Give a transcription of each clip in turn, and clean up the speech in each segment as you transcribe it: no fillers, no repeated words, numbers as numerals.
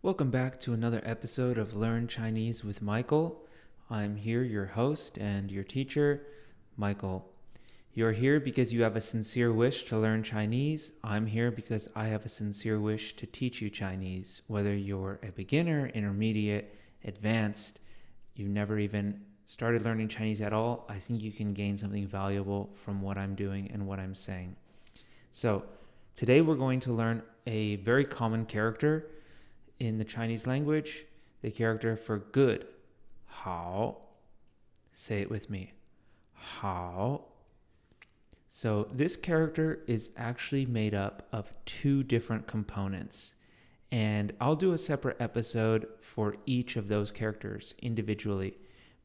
Welcome back to another episode of Learn Chinese with Michael. I'm here, your host and your teacher, Michael. You're here because you have a sincere wish to learn Chinese. I'm here because I have a sincere wish to teach you Chinese. Whether you're a beginner, intermediate, advanced, you've never even started learning Chinese at all, I think you can gain something valuable from what I'm doing and what I'm saying. So, today we're going to learn a very common character in the Chinese language, the character for good, 好. Say it with me, 好. So this character is actually made up of two different components. And I'll do a separate episode for each of those characters individually.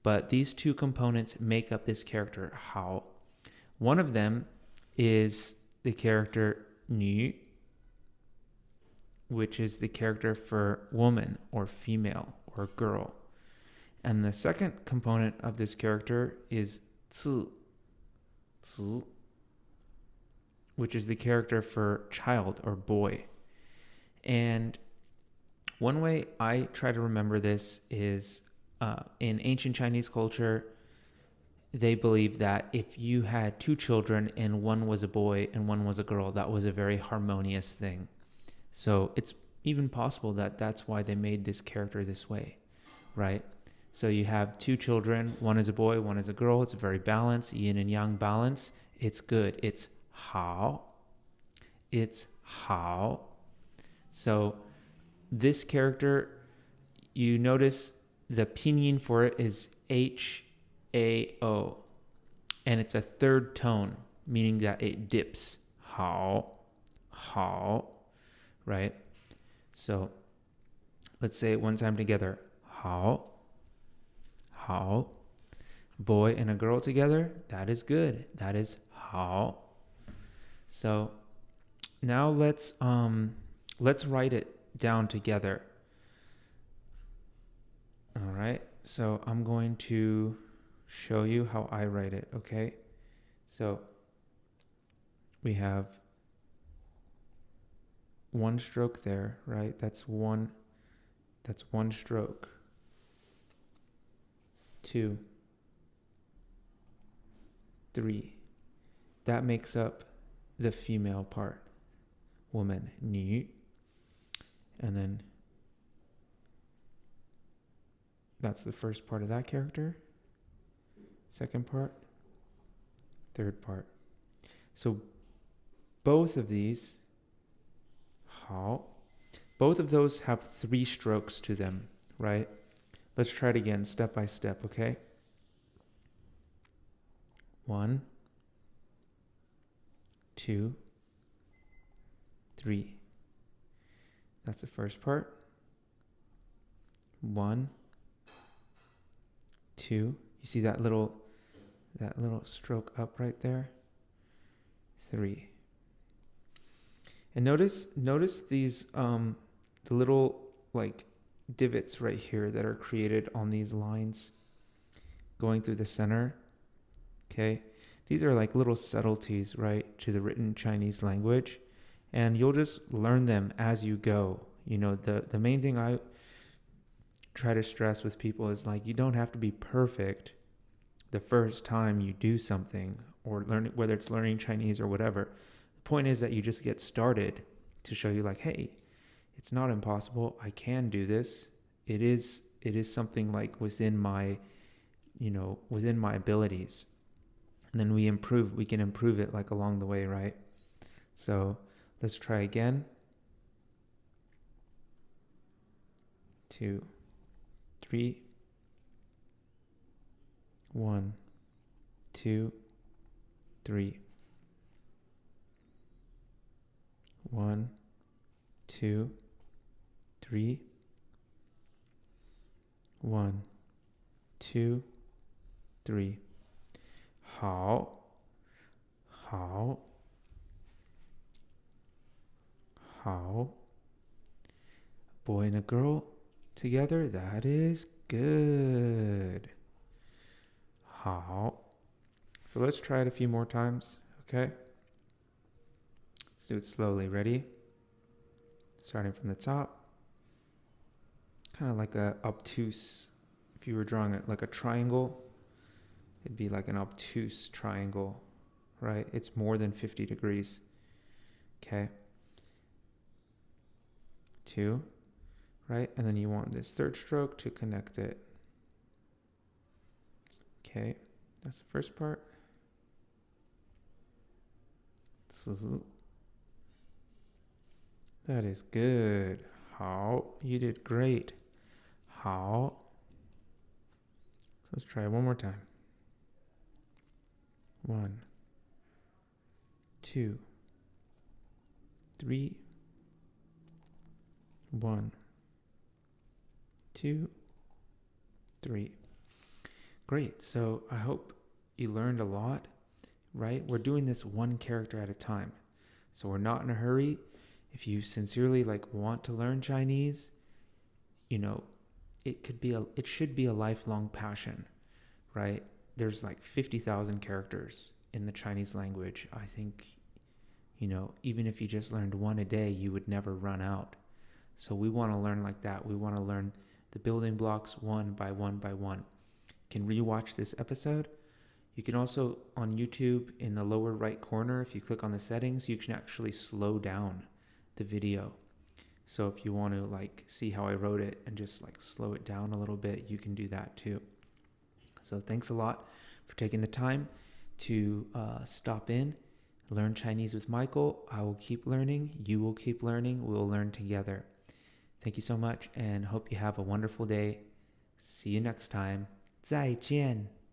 But these two components make up this character, 好. One of them is the character 女, which is the character for woman or female or girl. And the second component of this character is 字, which is the character for child or boy. And one way I try to remember this is in ancient Chinese culture, they believed that if you had two children and one was a boy and one was a girl, that was a very harmonious thing. So it's even possible that that's why they made this character this way, right? So you have two children, one is a boy, one is a girl. It's very balanced, yin and yang balance. It's good. It's 好. It's 好. So this character, you notice the pinyin for it is H-A-O. And it's a third tone, meaning that it dips. 好, 好. Right? So let's say it one time together. 好, 好. Boy and a girl together, that is good. That is 好. So now let's write it down together. All right. So I'm going to show you how I write it, okay? So we have one stroke there, right? That's one stroke. 2, 3. That makes up the female part. Woman, 女. And then that's the first part of that character. Second part. Third part. So both of these, 好, both of those have 3 strokes to them, right? Let's try it again, step by step, okay? 1, 2, 3. That's the first part. 1, 2. You see that little stroke up right there? 3. And notice these the little like divots right here that are created on these lines going through the center. Okay? These are like little subtleties, right, to the written Chinese language, and you'll just learn them as you go. You know, the main thing I try to stress with people is like you don't have to be perfect the first time you do something or learn, whether it's learning Chinese or whatever. The point is that you just get started to show you like, hey, it's not impossible. I can do this. It is something like within my abilities. And then we can improve it like along the way, right? So let's try again. 2, 3. 1, 2, 3. 1, 2, 3. 1, 2, 3. 好, 好, 好. Boy and a girl together, that is good. 好. So let's try it a few more times, okay? Let's do it slowly. Ready? Starting from the top. kind of like a obtuse. If you were drawing it like a triangle, it'd be like an obtuse triangle, right? It's more than 50 degrees. Okay. 2, right? And then you want this third stroke to connect it. Okay, that's the first part. That is good. 好, you did great. 好. So let's try it one more time. 1, 2, 3, 1, 2, 3. Great. So I hope you learned a lot, right? We're doing this one character at a time. So we're not in a hurry. If you sincerely want to learn Chinese, it should be a lifelong passion, right? There's 50,000 characters in the Chinese language. I think, even if you just learned one a day, you would never run out. So we want to learn like that. We want to learn the building blocks one by one by one. You can rewatch this episode. You can also, on YouTube, in the lower right corner, if you click on the settings, you can actually slow down the video. So if you want to see how I wrote it and just slow it down a little bit, you can do that too. So thanks a lot for taking the time to stop in, learn Chinese with Michael. I will keep learning. You will keep learning. We'll learn together. Thank you so much and hope you have a wonderful day. See you next time. 再见.